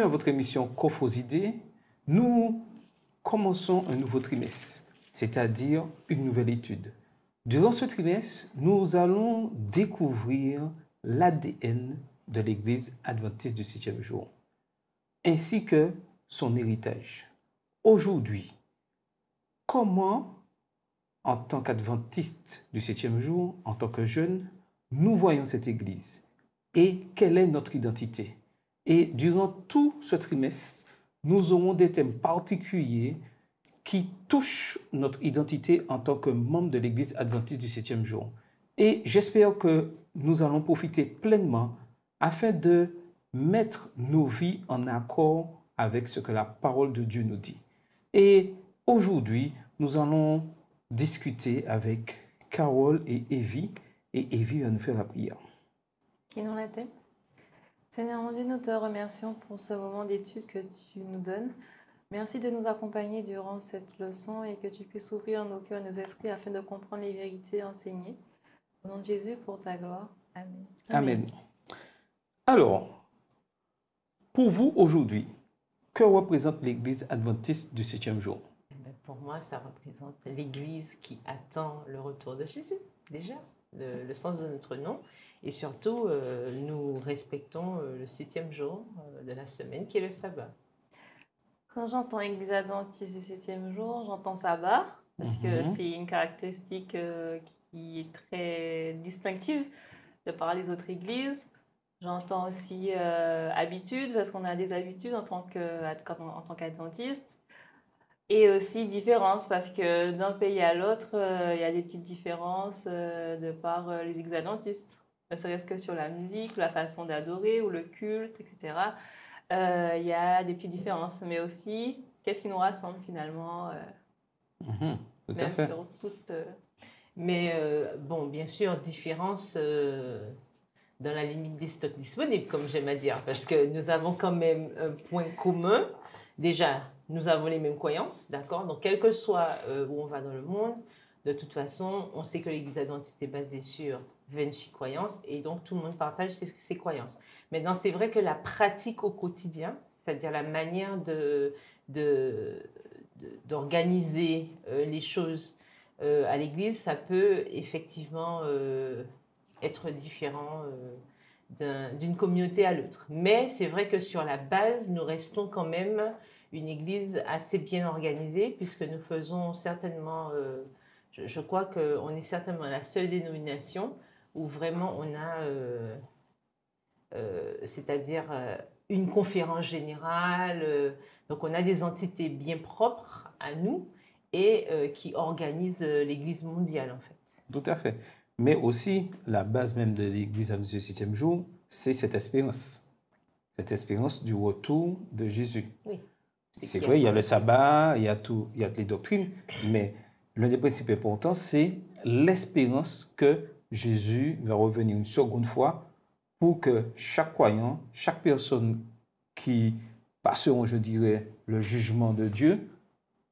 à votre émission Cophos-Idées. Nous commençons un nouveau trimestre, c'est-à-dire une nouvelle étude. Durant ce trimestre, nous allons découvrir l'ADN de l'Église adventiste du 7e jour, ainsi que son héritage. Aujourd'hui, comment, en tant qu'adventiste du 7e jour, en tant que jeunes, nous voyons cette Église et quelle est notre identité? Et durant tout ce trimestre, nous aurons des thèmes particuliers qui touchent notre identité en tant que membre de l'Église adventiste du 7e jour. Et j'espère que nous allons profiter pleinement afin de mettre nos vies en accord avec ce que la parole de Dieu nous dit. Et aujourd'hui, nous allons discuter avec Carole et Evie va nous faire la prière. Qui nous la tête? Seigneur mon Dieu, nous te remercions pour ce moment d'étude que tu nous donnes. Merci de nous accompagner durant cette leçon et que tu puisses ouvrir nos cœurs et nos esprits afin de comprendre les vérités enseignées. Au nom de Jésus, pour ta gloire. Amen. Amen. Alors, pour vous aujourd'hui, que représente l'Église adventiste du 7e jour? Pour moi, ça représente l'Église qui attend le retour de Jésus, déjà, le sens de notre nom. Et surtout, nous respectons le 7e jour de la semaine, qui est le sabbat. Quand j'entends Église adventiste du 7e jour, j'entends sabbat, parce que c'est une caractéristique qui est très distinctive de par les autres églises. J'entends aussi habitude, parce qu'on a des habitudes en tant qu'adventiste. Et aussi différence, parce que d'un pays à l'autre, il y a des petites différences de par les églises adventistes. Ne serait-ce que sur la musique, la façon d'adorer ou le culte, etc. Il y a des petites différences, mais aussi, qu'est-ce qui nous rassemble finalement Tout à fait. Sur toute, Mais bon, bien sûr, différence dans la limite des stocks disponibles, comme j'aime à dire, parce que nous avons quand même un point commun. Déjà, nous avons les mêmes croyances, d'accord? Donc, quel que soit où on va dans le monde, de toute façon, on sait que l'Église adventiste est basée sur 28 croyances et donc tout le monde partage ses croyances. Maintenant, c'est vrai que la pratique au quotidien, c'est-à-dire la manière d'organiser les choses à l'Église, ça peut effectivement être différent d'une communauté à l'autre. Mais c'est vrai que sur la base, nous restons quand même une Église assez bien organisée, puisque nous faisons certainement, je crois qu'on est certainement la seule dénomination où vraiment on a, c'est-à-dire une conférence générale, donc on a des entités bien propres à nous et qui organisent l'Église mondiale en fait. Tout à fait. Mais aussi, la base même de l'Église adventiste du 7e jour, c'est cette espérance. Cette espérance du retour de Jésus. Oui. C'est vrai, il y a le sabbat, il y a les doctrines, mais l'un des principes importants, c'est l'espérance que Jésus va revenir une seconde fois pour que chaque croyant, chaque personne qui passeront, je dirais, le jugement de Dieu,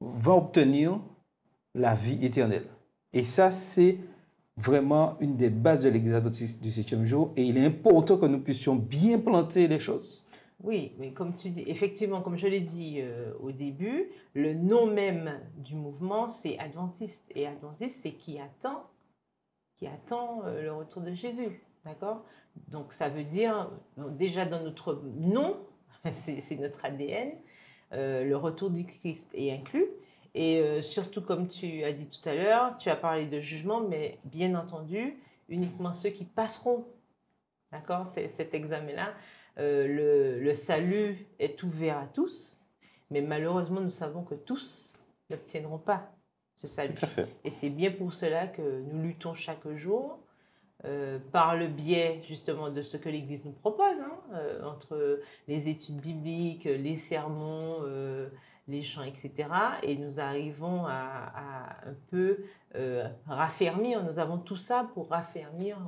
va obtenir la vie éternelle. Et ça, c'est vraiment une des bases de l'Église adventiste du 7e jour et il est important que nous puissions bien planter les choses. Oui, mais comme tu dis, effectivement, comme je l'ai dit au début, le nom même du mouvement, c'est adventiste. Et adventiste, c'est qui attend le retour de Jésus. D'accord? Donc, ça veut dire, déjà dans notre nom, c'est notre ADN, le retour du Christ est inclus. Et surtout, comme tu as dit tout à l'heure, tu as parlé de jugement, mais bien entendu, uniquement ceux qui passeront, d'accord, cet examen-là. Le salut est ouvert à tous, mais malheureusement, nous savons que tous n'obtiendront pas ce salut. Tout à fait. Et c'est bien pour cela que nous luttons chaque jour par le biais justement de ce que l'Église nous propose, entre les études bibliques, les sermons, les chants, etc. Et nous arrivons à un peu raffermir, nous avons tout ça pour raffermir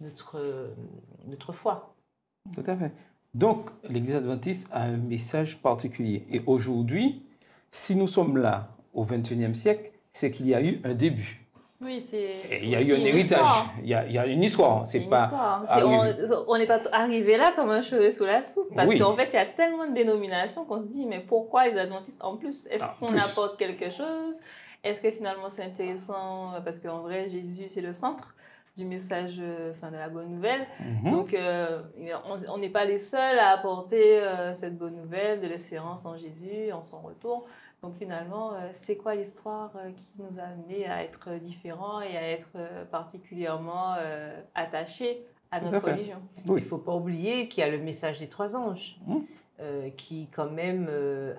notre foi. Tout à fait. Donc, l'Église adventiste a un message particulier. Et aujourd'hui, si nous sommes là au XXIe siècle, c'est qu'il y a eu un début. Oui, c'est. Il y a eu un héritage, il y a une histoire. C'est pas. On n'est pas arrivé là comme un cheveu sous la soupe. Parce Oui. qu'en fait, il y a tellement de dénominations qu'on se dit, mais pourquoi les adventistes en plus? Est-ce qu'on apporte quelque chose? Est-ce que finalement c'est intéressant? Parce qu'en vrai, Jésus, c'est le centre du message, enfin de la bonne nouvelle. Donc, on n'est pas les seuls à apporter cette bonne nouvelle de l'espérance en Jésus, en son retour. Donc finalement, c'est quoi l'histoire qui nous a amenés à être différents et à être particulièrement attachés à notre religion? Oui. Il ne faut pas oublier qu'il y a le message des 3 anges qui quand même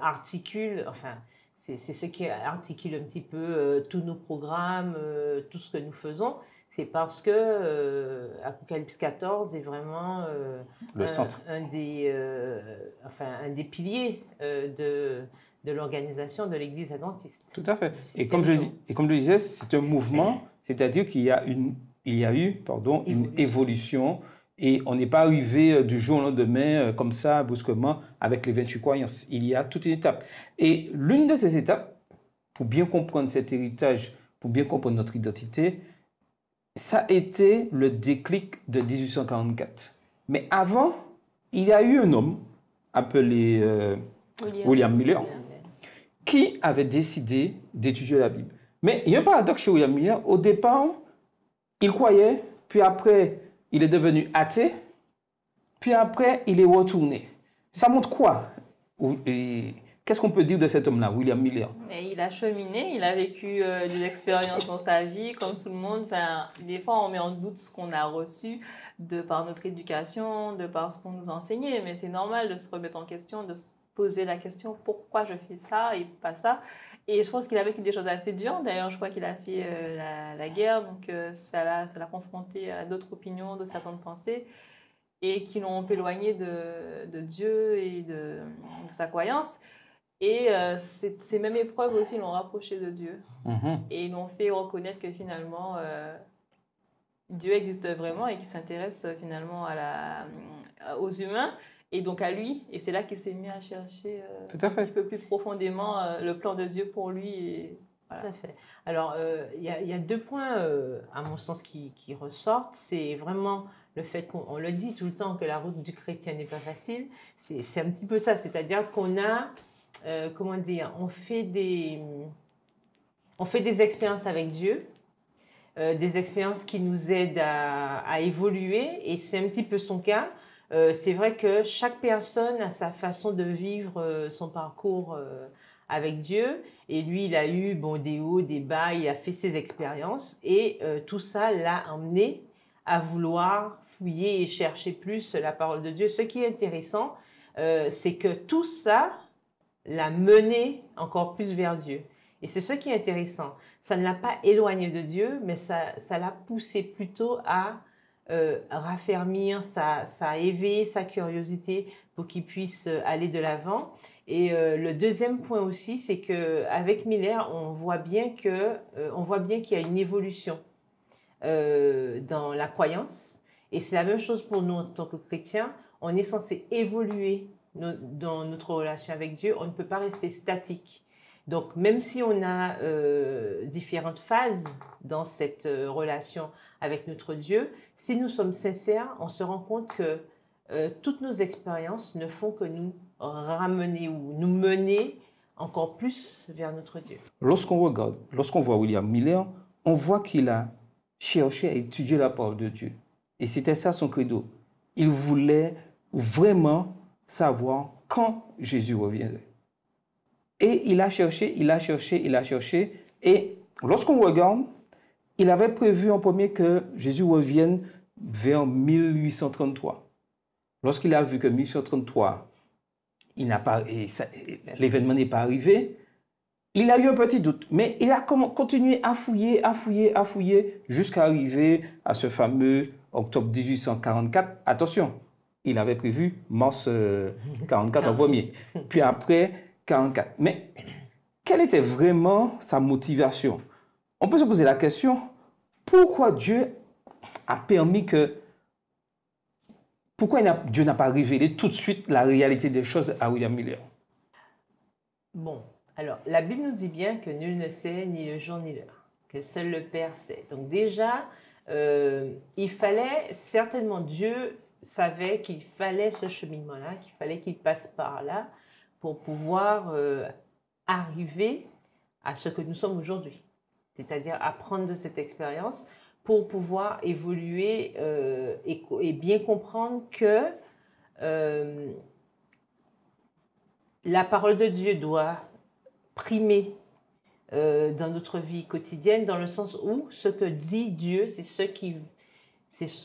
articule, enfin c'est ce qui articule un petit peu tous nos programmes, tout ce que nous faisons. C'est parce que Apocalypse 14 est vraiment le centre. un des piliers de l'organisation de l'Église adventiste. Tout à fait. Et comme je le disais, c'est un mouvement, c'est-à-dire qu'il y a eu une évolution et on n'est pas arrivé du jour au lendemain comme ça, brusquement, avec les 28 croyances. Il y a toute une étape. Et l'une de ces étapes, pour bien comprendre cet héritage, pour bien comprendre notre identité, ça a été le déclic de 1844. Mais avant, il y a eu un homme appelé William Miller, qui avait décidé d'étudier la Bible. Mais il y a un paradoxe chez William Miller. Au départ, il croyait, puis après, il est devenu athée, puis après, il est retourné. Ça montre quoi? Qu'est-ce qu'on peut dire de cet homme-là, William Miller? Et il a cheminé, il a vécu des expériences dans sa vie, comme tout le monde. Enfin, des fois, on met en doute ce qu'on a reçu par notre éducation, de par ce qu'on nous a enseigné. Mais c'est normal de se remettre en question, de se poser la question pourquoi je fais ça et pas ça. Et je pense qu'il a vécu des choses assez dures. D'ailleurs, je crois qu'il a fait la guerre, donc ça l'a confronté à d'autres opinions, d'autres façons de penser, et qui l'ont éloigné de Dieu et de sa croyance. Et ces mêmes épreuves aussi l'ont rapproché de Dieu. Et ils l'ont fait reconnaître que finalement, Dieu existe vraiment et qu'il s'intéresse finalement aux humains. Et donc à lui, et c'est là qu'il s'est mis à chercher Tout à fait. un petit peu plus profondément le plan de Dieu pour lui. Et, voilà. Tout à fait. Alors, il y a 2 points, à mon sens, qui ressortent. C'est vraiment le fait qu'on le dit tout le temps que la route du chrétien n'est pas facile. C'est un petit peu ça, c'est-à-dire qu'on a, on fait des expériences avec Dieu, des expériences qui nous aident à évoluer, et c'est un petit peu son cas. C'est vrai que chaque personne a sa façon de vivre son parcours avec Dieu. Et lui, il a eu des hauts, des bas, il a fait ses expériences. Et tout ça l'a emmené à vouloir fouiller et chercher plus la parole de Dieu. Ce qui est intéressant, c'est que tout ça l'a mené encore plus vers Dieu. Et c'est ce qui est intéressant. Ça ne l'a pas éloigné de Dieu, mais ça l'a poussé plutôt à raffermir, ça a éveillé sa curiosité pour qu'il puisse aller de l'avant. Et le deuxième point aussi, c'est qu'avec Miller, on voit bien qu'il y a une évolution dans la croyance. Et c'est la même chose pour nous en tant que chrétiens. On est censé évoluer dans notre relation avec Dieu. On ne peut pas rester statique. Donc, même si on a différentes phases dans cette relation avec notre Dieu, si nous sommes sincères, on se rend compte que toutes nos expériences ne font que nous ramener ou nous mener encore plus vers notre Dieu. Lorsqu'on voit William Miller, on voit qu'il a cherché à étudier la parole de Dieu. Et c'était ça son credo. Il voulait vraiment savoir quand Jésus reviendrait. Et il a cherché. Et lorsqu'on regarde, il avait prévu en premier que Jésus revienne vers 1833. Lorsqu'il a vu que 1833, l'événement n'est pas arrivé, il a eu un petit doute. Mais il a continué à fouiller jusqu'à arriver à ce fameux octobre 1844. Attention, il avait prévu mars 44 en premier. Puis après, 44. Mais quelle était vraiment sa motivation? On peut se poser la question, pourquoi Dieu a permis que... Pourquoi Dieu n'a pas révélé tout de suite la réalité des choses à William Miller? Bon, alors, la Bible nous dit bien que nul ne sait ni le jour ni l'heure. que seul le Père sait. Donc déjà, il fallait, certainement Dieu savait qu'il fallait ce cheminement-là, qu'il fallait qu'il passe par là pour pouvoir arriver à ce que nous sommes aujourd'hui. C'est-à-dire apprendre de cette expérience pour pouvoir évoluer et bien comprendre que la parole de Dieu doit primer dans notre vie quotidienne, dans le sens où ce que dit Dieu, c'est ce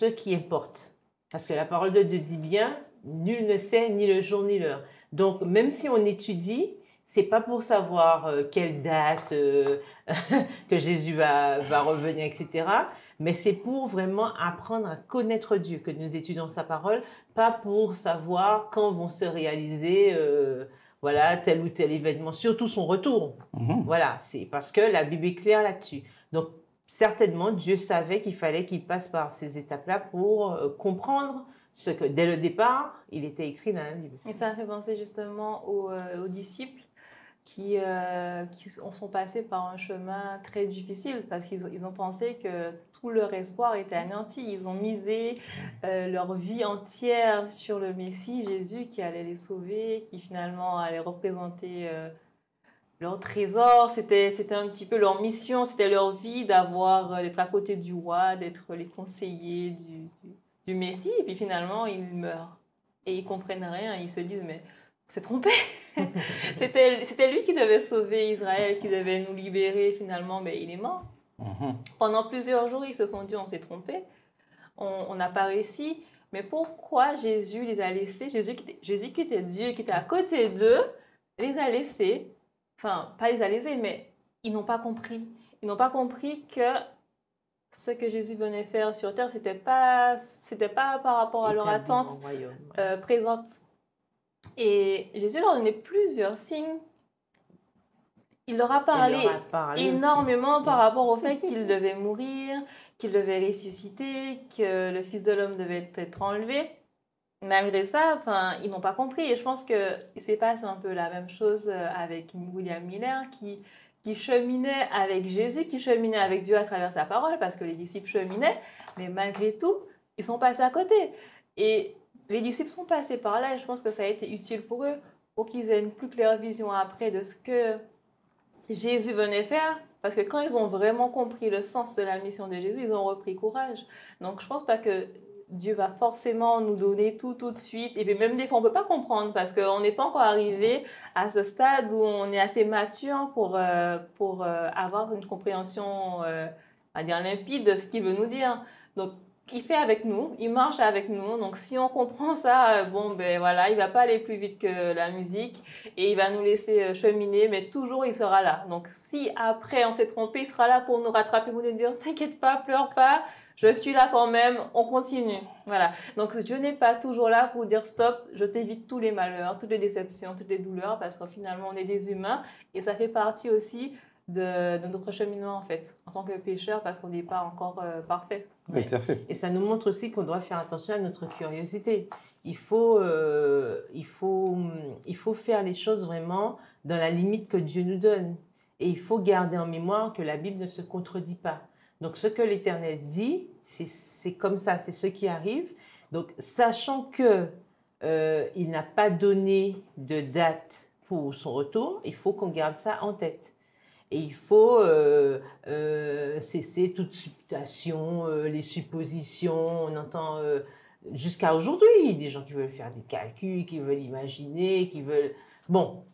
qui importe. Parce que la parole de Dieu dit bien, nul ne sait ni le jour ni l'heure. Donc, même si on étudie, c'est pas pour savoir quelle date que Jésus va revenir, etc. Mais c'est pour vraiment apprendre à connaître Dieu que nous étudions sa parole, pas pour savoir quand vont se réaliser voilà, tel ou tel événement, surtout son retour. Voilà, c'est parce que la Bible est claire là-dessus. Donc, certainement, Dieu savait qu'il fallait qu'il passe par ces étapes-là pour comprendre ce que, dès le départ, il était écrit dans la Bible. Et ça me fait penser justement aux disciples qui sont passés par un chemin très difficile parce qu'ils ont pensé que tout leur espoir était anéanti. Ils ont misé leur vie entière sur le Messie, Jésus, qui allait les sauver, qui finalement allait représenter leur trésor. C'était un petit peu leur mission, c'était leur vie d'être à côté du roi, d'être les conseillers du Messie. Et puis finalement, ils meurent. Et ils ne comprennent rien. Ils se disent, mais on s'est trompé. C'était lui qui devait sauver Israël, qui devait nous libérer finalement, mais il est mort. Pendant plusieurs jours, ils se sont dit, on s'est trompé. On n'a pas réussi. Mais pourquoi Jésus les a laissés, Jésus qui était Dieu, qui était à côté d'eux, les a laissés. Enfin, pas les a laissés, mais ils n'ont pas compris. Ils n'ont pas compris que ce que Jésus venait faire sur terre, c'était pas par rapport à leur attente présente. Et Jésus leur donnait plusieurs signes. Il leur a parlé énormément aussi par rapport au fait qu'il devait mourir, qu'il devait ressusciter, que le Fils de l'homme devait être enlevé. Malgré ça, ils n'ont pas compris. Et je pense que c'est passé un peu la même chose avec William Miller qui cheminait avec Jésus, qui cheminait avec Dieu à travers sa parole, parce que les disciples cheminaient, mais malgré tout, ils sont passés à côté. Et les disciples sont passés par là et je pense que ça a été utile pour eux, pour qu'ils aient une plus claire vision après de ce que Jésus venait faire. Parce que quand ils ont vraiment compris le sens de la mission de Jésus, ils ont repris courage. Donc je ne pense pas que Dieu va forcément nous donner tout de suite. Et puis même des fois, on ne peut pas comprendre parce qu'on n'est pas encore arrivé à ce stade où on est assez mature pour avoir une compréhension, on va dire, limpide de ce qu'il veut nous dire. Donc, il fait avec nous, il marche avec nous. Donc, si on comprend ça, ben voilà, il ne va pas aller plus vite que la musique et il va nous laisser cheminer, mais toujours, il sera là. Donc, si après, on s'est trompé, il sera là pour nous rattraper, pour nous dire « T'inquiète pas, pleure pas, je suis là quand même, on continue. » Voilà. Donc, Dieu n'est pas toujours là pour dire « Stop, je t'évite tous les malheurs, toutes les déceptions, toutes les douleurs, parce que finalement, on est des humains. » Et ça fait partie aussi de notre cheminement, en fait, en tant que pécheur, parce qu'on n'est pas encore parfait. Oui, tout à fait. Et ça nous montre aussi qu'on doit faire attention à notre curiosité. Il faut faire les choses vraiment dans la limite que Dieu nous donne. Et il faut garder en mémoire que la Bible ne se contredit pas. Donc, ce que l'Éternel dit, c'est comme ça, c'est ce qui arrive. Donc, sachant qu'il n'a pas donné de date pour son retour, il faut qu'on garde ça en tête. Et il faut cesser toute supputation, les suppositions. On entend jusqu'à aujourd'hui des gens qui veulent faire des calculs, qui veulent imaginer, qui veulent... Bon,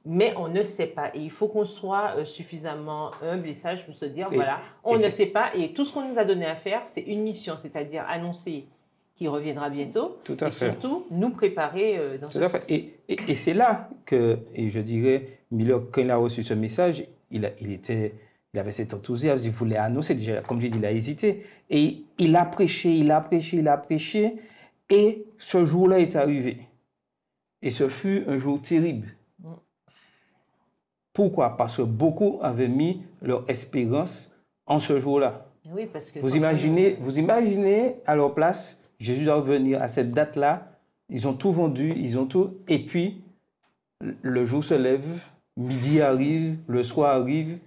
mais on ne sait pas. Et il faut qu'on soit suffisamment humble et sage pour se dire, voilà, on ne sait pas. Et tout ce qu'on nous a donné à faire, c'est une mission, c'est-à-dire annoncer qu'il reviendra bientôt. Tout à fait. Et surtout, nous préparer dans ce sens. Et c'est là que, et je dirais, Miller, quand il a reçu ce message, il avait cet enthousiasme, il voulait annoncer, déjà, comme je dis, il a hésité. Et il a prêché, et ce jour-là est arrivé. Et ce fut un jour terrible. Pourquoi? Parce que beaucoup avaient mis leur espérance en ce jour-là. Oui, parce que vous imaginez à leur place, Jésus doit revenir à cette date-là, ils ont tout vendu, et puis le jour se lève, midi arrive, le soir arrive,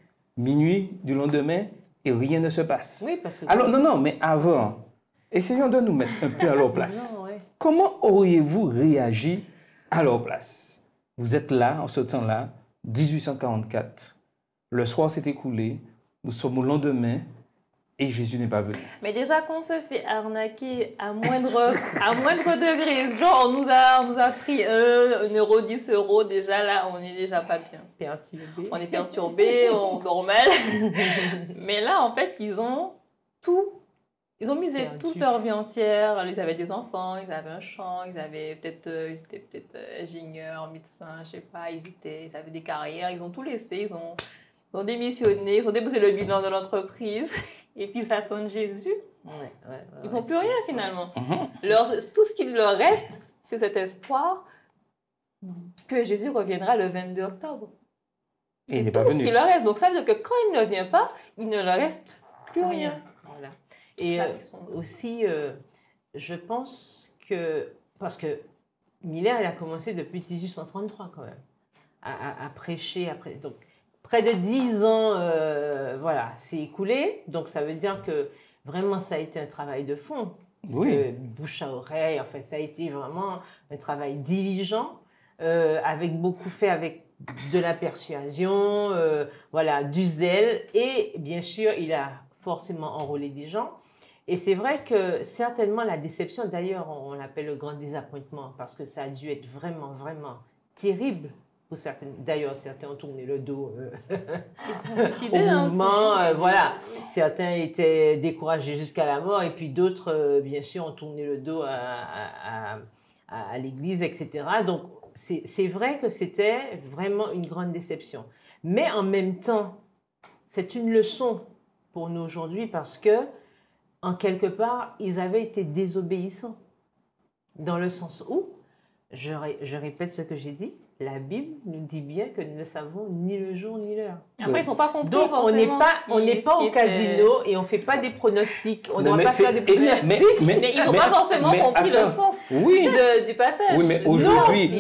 minuit du lendemain et rien ne se passe. Oui, parce que... Alors, non, mais avant, essayons de nous mettre un peu à leur place. Non, ouais. Comment auriez-vous réagi à leur place? Vous êtes là, en ce temps-là, 1844. Le soir s'est écoulé, nous sommes au lendemain et Jésus n'est pas venu. Mais déjà, qu'on se fait arnaquer à moindre degré, genre on nous a pris 1 euro, 10 euros, déjà là, on est déjà pas bien. Perturbé. On est perturbé, on dort mal. Mais là, en fait, ils ont misé Perdu. toute leur vie entière. Ils avaient des enfants, ils avaient un champ, ils étaient peut-être ingénieurs, médecins, je sais pas, ils avaient des carrières, ils ont tout laissé, ils ont démissionné, ils ont déposé le bilan de l'entreprise et puis ils attendent Jésus. Ils n'ont plus rien finalement. Tout ce qu'il leur reste, c'est cet espoir que Jésus reviendra le 22 octobre. Et il n'est pas tout ce venu. qu'il leur reste. Donc ça veut dire que quand il ne vient pas, il ne leur reste plus rien. Voilà. Et aussi, je pense que, parce que Miller, il a commencé depuis 1833 quand même, à prêcher. Donc, près de 10 ans, voilà, c'est écoulé. Donc, ça veut dire que vraiment, ça a été un travail de fond. Parce que bouche à oreille, enfin, ça a été vraiment un travail diligent, avec beaucoup fait avec de la persuasion, voilà, du zèle. Et bien sûr, il a forcément enrôlé des gens. Et c'est vrai que certainement la déception, d'ailleurs, on l'appelle le grand désappointement, parce que ça a dû être vraiment, vraiment terrible. Pour certaines, d'ailleurs, certains ont tourné le dos Ils se sont suicidés, au mouvement. aussi. Voilà, certains étaient découragés jusqu'à la mort, et puis d'autres, bien sûr, ont tourné le dos à l'Église, etc. Donc, c'est vrai que c'était vraiment une grande déception. Mais en même temps, c'est une leçon pour nous aujourd'hui parce que, en quelque part, ils avaient été désobéissants. Dans le sens où, je répète ce que j'ai dit, la Bible nous dit bien que nous ne savons ni le jour ni l'heure. Après, ils n'ont pas compris. Donc, on n'est pas au casino et on ne fait pas des pronostics. On ne doit pas faire des pronostics. Mais ils n'ont pas forcément compris le sens du passage. Oui, mais aujourd'hui,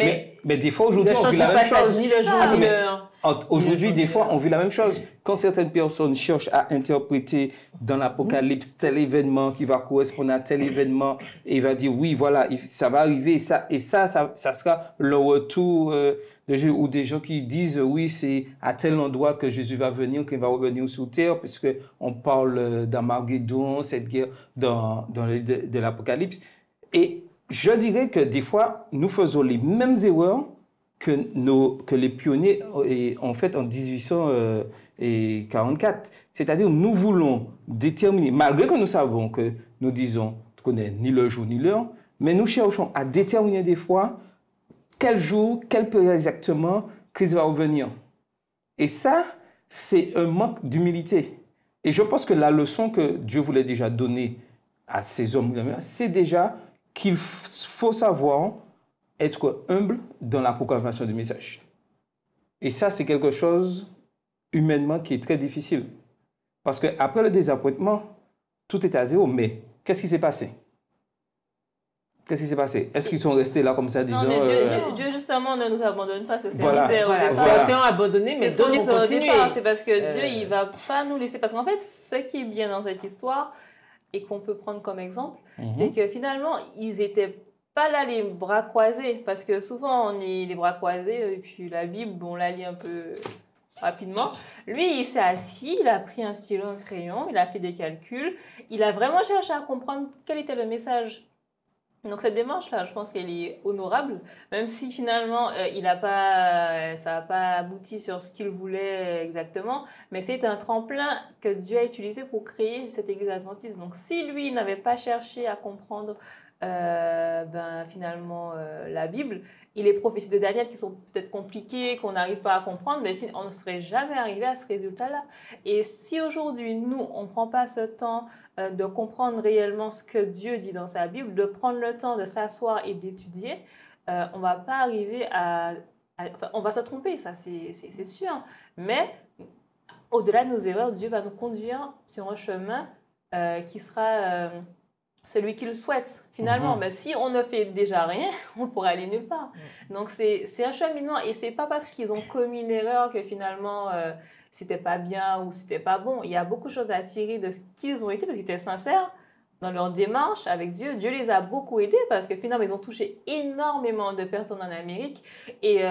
mais des fois, aujourd'hui, on vit la même chose. Ni le jour ni l'heure. Aujourd'hui, des fois, on vit la même chose. Quand certaines personnes cherchent à interpréter dans l'Apocalypse tel événement qui va correspondre à tel événement, et il va dire, oui, voilà, ça va arriver, ça sera le retour de Jésus. Ou des gens qui disent, oui, c'est à tel endroit que Jésus va venir, qu'il va revenir sur terre, puisqu'on parle d'Armageddon, cette guerre de l'Apocalypse. Et je dirais que des fois, nous faisons les mêmes erreurs que les pionniers ont fait en 1844. C'est-à-dire, nous voulons déterminer, malgré que nous savons que nous disons qu'on n'est ni le jour ni l'heure, mais nous cherchons à déterminer des fois quel jour, quelle période exactement Christ va revenir. Et ça, c'est un manque d'humilité. Et je pense que la leçon que Dieu voulait déjà donner à ces hommes, c'est déjà qu'il faut savoir être humble dans la proclamation du message. Et ça, c'est quelque chose, humainement, qui est très difficile. Parce qu'après le désappointement, tout est à zéro. Mais qu'est-ce qui s'est passé? Qu'est-ce qui s'est passé? Est-ce qu'ils sont restés là comme ça, disant... Non, mais Dieu, justement, ne nous abandonne pas. C'est ce voilà. Certains ont abandonné, mais d'autres ont continué. C'est parce que Dieu, il ne va pas nous laisser... Parce qu'en fait, ce qui est bien dans cette histoire, et qu'on peut prendre comme exemple, c'est que finalement, ils étaient pas là les bras croisés, parce que souvent on est les bras croisés et puis la Bible on la lit un peu rapidement. Lui il s'est assis, il a pris un stylo, un crayon, il a fait des calculs, il a vraiment cherché à comprendre quel était le message. Donc cette démarche là, je pense qu'elle est honorable, même si finalement ça n'a pas abouti sur ce qu'il voulait exactement, mais c'est un tremplin que Dieu a utilisé pour créer cette Église adventiste. Donc si lui n'avait pas cherché à comprendre finalement la Bible et les prophéties de Daniel qui sont peut-être compliquées, qu'on n'arrive pas à comprendre, mais on ne serait jamais arrivé à ce résultat-là. Et si aujourd'hui, nous, on ne prend pas ce temps de comprendre réellement ce que Dieu dit dans sa Bible, de prendre le temps de s'asseoir et d'étudier, on ne va pas arriver on va se tromper, ça c'est sûr. Mais au-delà de nos erreurs, Dieu va nous conduire sur un chemin qui sera... celui qu'il souhaite, finalement. Mais si on ne fait déjà rien, on pourra aller nulle part. Donc, c'est un cheminement. Et ce n'est pas parce qu'ils ont commis une erreur que finalement, c'était pas bien ou c'était pas bon. Il y a beaucoup de choses à tirer de ce qu'ils ont été parce qu'ils étaient sincères dans leur démarche avec Dieu. Dieu les a beaucoup aidés parce que finalement, ils ont touché énormément de personnes en Amérique et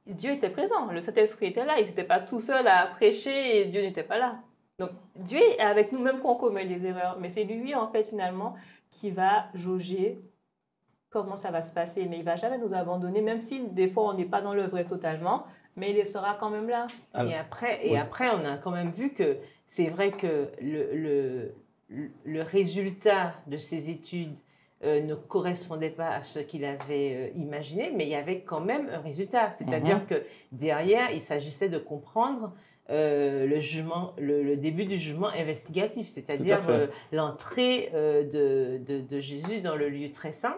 Dieu était présent. Le Saint-Esprit était là. Ils n'étaient pas tout seuls à prêcher et Dieu n'était pas là. Donc, Dieu est avec nous même quand on commet des erreurs. Mais c'est lui, en fait, finalement, qui va jauger comment ça va se passer. Mais il ne va jamais nous abandonner, même si des fois, on n'est pas dans le vrai totalement. Mais il sera quand même là. Alors, après, on a quand même vu que c'est vrai que le résultat de ces études ne correspondait pas à ce qu'il avait imaginé, mais il y avait quand même un résultat. C'est-à-dire que derrière, il s'agissait de comprendre le début du jugement investigatif, c'est-à-dire l'entrée de Jésus dans le lieu très saint,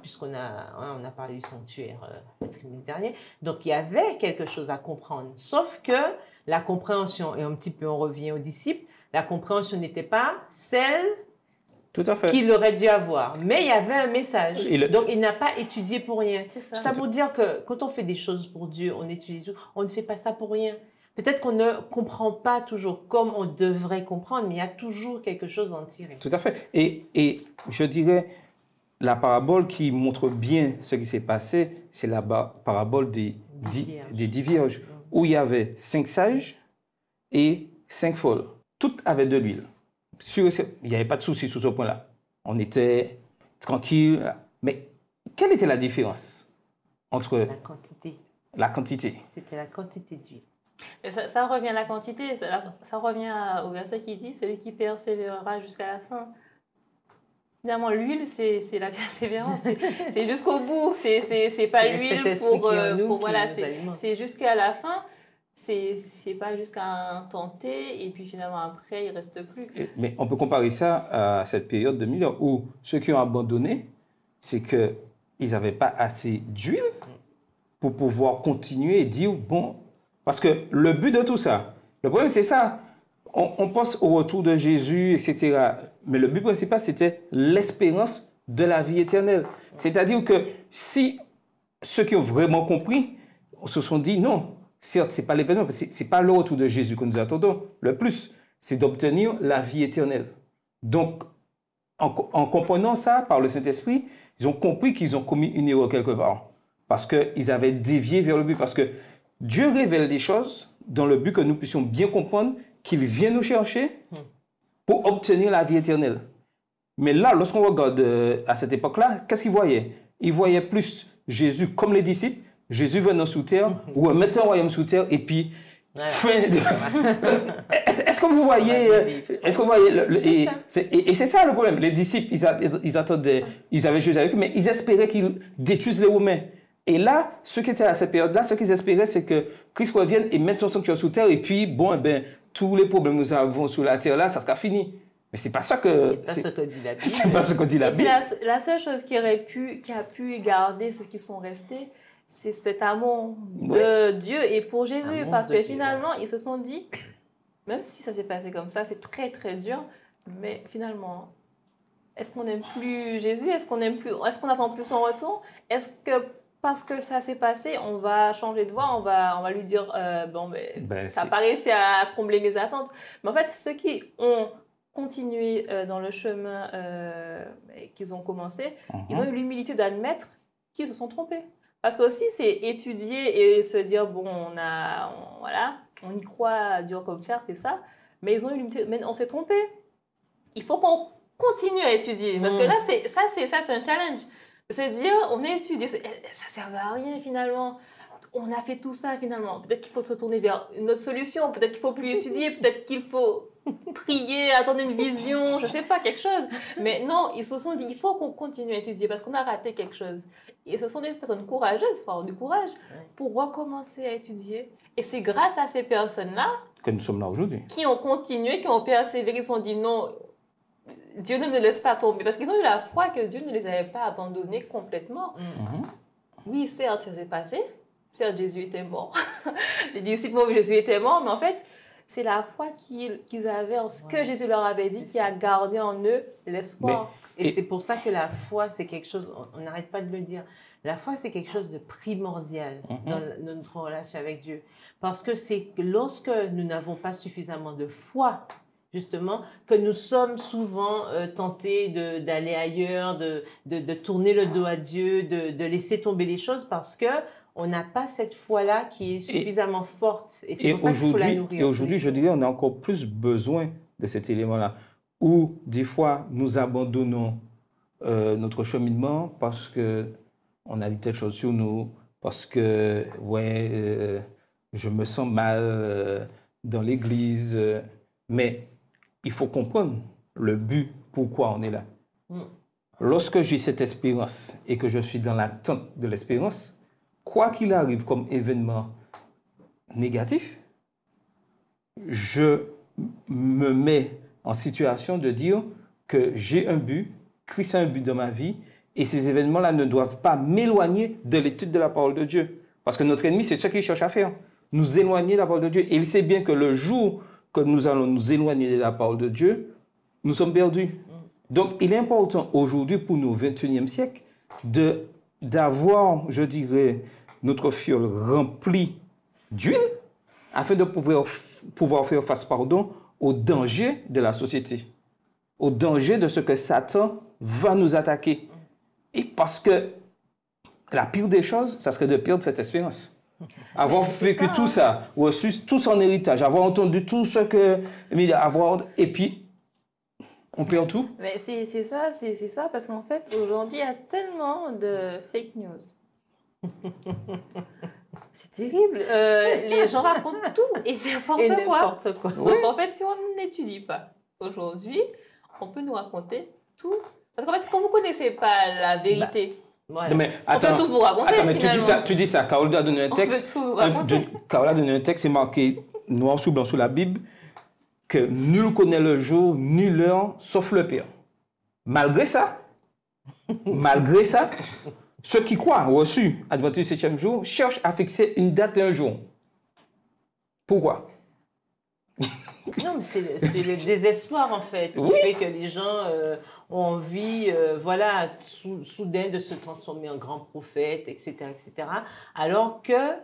puisqu'on a parlé du sanctuaire le trimestre dernier. Donc, il y avait quelque chose à comprendre, sauf que la compréhension, et un petit peu on revient aux disciples, la compréhension n'était pas celle qu'il aurait dû avoir. Mais il y avait un message. Donc, il n'a pas étudié pour rien. C'est ça. Ça veut dire que quand on fait des choses pour Dieu, on étudie tout, on ne fait pas ça pour rien. Peut-être qu'on ne comprend pas toujours comme on devrait comprendre, mais il y a toujours quelque chose à en tirer. Tout à fait. Et je dirais, la parabole qui montre bien ce qui s'est passé, c'est la parabole des 10 vierges, où il y avait 5 sages et 5 folles. Toutes avaient de l'huile. Il n'y avait pas de souci sur ce point-là. On était tranquille. Mais quelle était la différence entre la quantité? C'était la quantité d'huile. Mais ça revient à la quantité, ça revient au verset qui dit « Celui qui persévérera jusqu'à la fin ». Finalement, l'huile, c'est la persévérance. C'est jusqu'au bout. C'est pas l'huile pour voilà, c'est jusqu'à la fin. C'est pas jusqu'à un temps T, et puis finalement après, il reste plus. Mais on peut comparer ça à cette période de 1000 ans où ceux qui ont abandonné, c'est qu'ils n'avaient pas assez d'huile pour pouvoir continuer et dire, bon, parce que le but de tout ça, le problème c'est ça, on pense au retour de Jésus, etc. Mais le but principal, c'était l'espérance de la vie éternelle. C'est-à-dire que si ceux qui ont vraiment compris se sont dit, non, certes, ce n'est pas l'événement, ce n'est pas le retour de Jésus que nous attendons. Le plus, c'est d'obtenir la vie éternelle. Donc, en comprenant ça par le Saint-Esprit, ils ont compris qu'ils ont commis une erreur quelque part. Parce qu'ils avaient dévié vers le but. Parce que Dieu révèle des choses dans le but que nous puissions bien comprendre qu'il vient nous chercher pour obtenir la vie éternelle. Mais là, lorsqu'on regarde à cette époque-là, qu'est-ce qu'ils voyaient? Ils voyaient plus Jésus comme les disciples. Jésus venant sous terre, ou mettre un royaume sous terre, et puis fin de... Est-ce que vous voyez... Et c'est ça le problème. Les disciples, ils attendaient, ils avaient Jésus avec eux, mais ils espéraient qu'ils détruisent les Romains. Et là, ceux qui étaient à cette période-là, ce qu'ils espéraient, c'est que Christ revienne et mette son sanctuaire sous terre, et puis, bon, tous les problèmes que nous avons sur la terre-là, ça sera fini. Mais c'est pas ça que... C'est pas ce que dit la Bible. C'est pas ce que dit la Bible. La seule chose qui a pu garder ceux qui sont restés, c'est cet amour de Dieu et pour Jésus. Parce que finalement, ils se sont dit, même si ça s'est passé comme ça, c'est très, très dur, mais finalement, est-ce qu'on n'aime plus Jésus? Est-ce qu'on n'attend plus son retour? Est-ce que parce que ça s'est passé, on va changer de voie, on va lui dire, ça n'a pas réussi à combler mes attentes. Mais en fait, ceux qui ont continué dans le chemin qu'ils ont commencé, ils ont eu l'humilité d'admettre qu'ils se sont trompés. Parce que aussi, c'est étudier et se dire, bon, on y croit dur comme fer, c'est ça. Mais ils ont eu l'humilité, mais on s'est trompé. Il faut qu'on continue à étudier. Parce que là, c'est un challenge. C'est dire, on a étudié, ça ne servait à rien finalement. On a fait tout ça finalement. Peut-être qu'il faut se tourner vers une autre solution. Peut-être qu'il ne faut plus étudier. Peut-être qu'il faut prier, attendre une vision, je ne sais pas, quelque chose. Mais non, ils se sont dit, il faut qu'on continue à étudier parce qu'on a raté quelque chose. Et ce sont des personnes courageuses, fort du courage, pour recommencer à étudier. Et c'est grâce à ces personnes-là que nous sommes là aujourd'hui. Qui ont continué, qui ont persévéré, qui se sont dit non, Dieu ne nous laisse pas tomber. Parce qu'ils ont eu la foi que Dieu ne les avait pas abandonnés complètement. Oui, certes, ça s'est passé. Certes, Jésus était mort. Les disciples ont vu Jésus était mort, mais en fait, c'est la foi qu'ils avaient en ce que Jésus leur avait dit qui a gardé en eux l'espoir. Et c'est pour ça que la foi, c'est quelque chose, on n'arrête pas de le dire, la foi, c'est quelque chose de primordial dans notre relation avec Dieu. Parce que c'est lorsque nous n'avons pas suffisamment de foi, justement, que nous sommes souvent tentés d'aller ailleurs, de tourner le dos à Dieu, de laisser tomber les choses parce que on n'a pas cette foi-là qui est suffisamment forte. Et c'est pour ça qu'il faut la nourrir. Et aujourd'hui, je dirais, on a encore plus besoin de cet élément-là. Où, des fois, nous abandonnons notre cheminement parce qu'on a dit telle chose sur nous, parce que, je me sens mal dans l'église. Mais il faut comprendre le but, pourquoi on est là. Lorsque j'ai cette espérance et que je suis dans l'attente de l'espérance, quoi qu'il arrive comme événement négatif, je me mets en situation de dire que j'ai un but, Christ a un but dans ma vie, et ces événements-là ne doivent pas m'éloigner de l'étude de la parole de Dieu. Parce que notre ennemi, c'est ce qu'il cherche à faire, nous éloigner de la parole de Dieu. Et il sait bien que le jour que nous allons nous éloigner de la parole de Dieu, nous sommes perdus. Donc, il est important aujourd'hui, pour nous, au XXIe siècle, d'avoir, je dirais, notre fiole remplie d'huile afin de pouvoir faire face, aux dangers de la société, aux dangers de ce que Satan va nous attaquer. Et parce que la pire des choses, ça serait de perdre cette espérance. Avoir vécu tout ça, reçu tout son héritage, avoir entendu tout ce que... Et puis, on perd tout. Mais c'est ça, parce qu'en fait, aujourd'hui, il y a tellement de fake news. C'est terrible. Les gens racontent tout et n'importe quoi. Donc, en fait, si on n'étudie pas aujourd'hui, on peut nous raconter tout. Parce qu'en fait, quand vous ne connaissez pas la vérité, non, mais on peut tout vous raconter. Attends, mais tu dis ça. Carole a donné un texte. Carole a donné un texte, c'est marqué noir sur blanc sur la Bible, que nul connaît le jour, ni l'heure, sauf le Père. Malgré ça, ceux qui croient, reçus, Adventiste du 7e jour, cherchent à fixer une date et un jour. Pourquoi? Non, mais c'est le désespoir, en fait, qui fait que les gens ont envie, soudain de se transformer en grands prophètes, etc., etc., alors que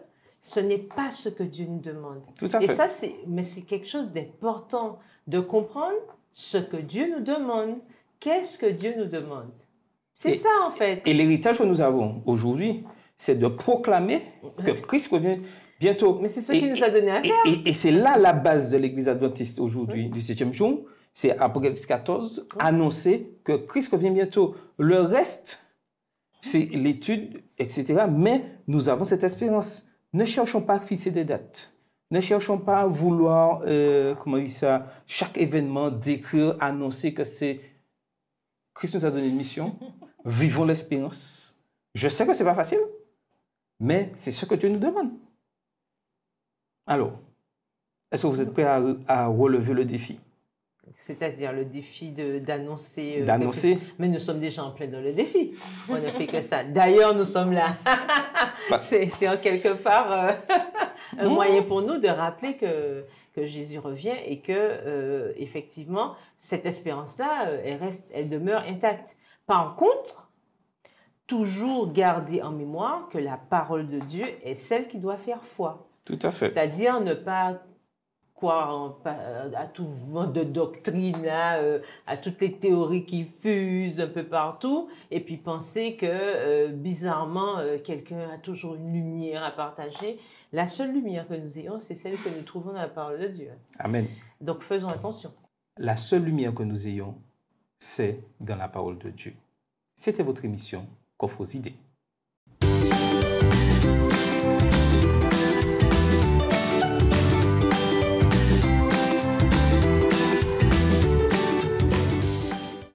ce n'est pas ce que Dieu nous demande. Tout à fait. Et ça, c'est quelque chose d'important, de comprendre ce que Dieu nous demande. Qu'est-ce que Dieu nous demande? C'est ça, en fait. Et l'héritage que nous avons aujourd'hui, c'est de proclamer que Christ revient bientôt. Mais c'est ce qu'il nous a donné à faire. Et c'est là la base de l'Église adventiste aujourd'hui, du 7e jour. C'est Apocalypse 14, annoncer que Christ revient bientôt. Le reste, c'est l'étude, etc. Mais nous avons cette espérance. Ne cherchons pas à fixer des dates. Ne cherchons pas à vouloir, chaque événement, décrire, annoncer que c'est... Christ nous a donné une mission. Vivons l'espérance. Je sais que ce n'est pas facile, mais c'est ce que Dieu nous demande. Alors, est-ce que vous êtes prêts à relever le défi? C'est-à-dire le défi d'annoncer... D'annoncer. Mais nous sommes déjà en plein dans le défi. On ne fait que ça. D'ailleurs, nous sommes là. C'est en quelque part un moyen pour nous de rappeler que Jésus revient et que, effectivement, cette espérance-là, elle demeure intacte. Par contre, toujours garder en mémoire que la parole de Dieu est celle qui doit faire foi. Tout à fait. C'est-à-dire ne pas croire à tout vent de doctrine, là, à toutes les théories qui fusent un peu partout, et puis penser que, bizarrement, quelqu'un a toujours une lumière à partager. La seule lumière que nous ayons, c'est celle que nous trouvons dans la parole de Dieu. Amen. Donc, faisons attention. La seule lumière que nous ayons, c'est dans la parole de Dieu. C'était votre émission, Coffre aux idées.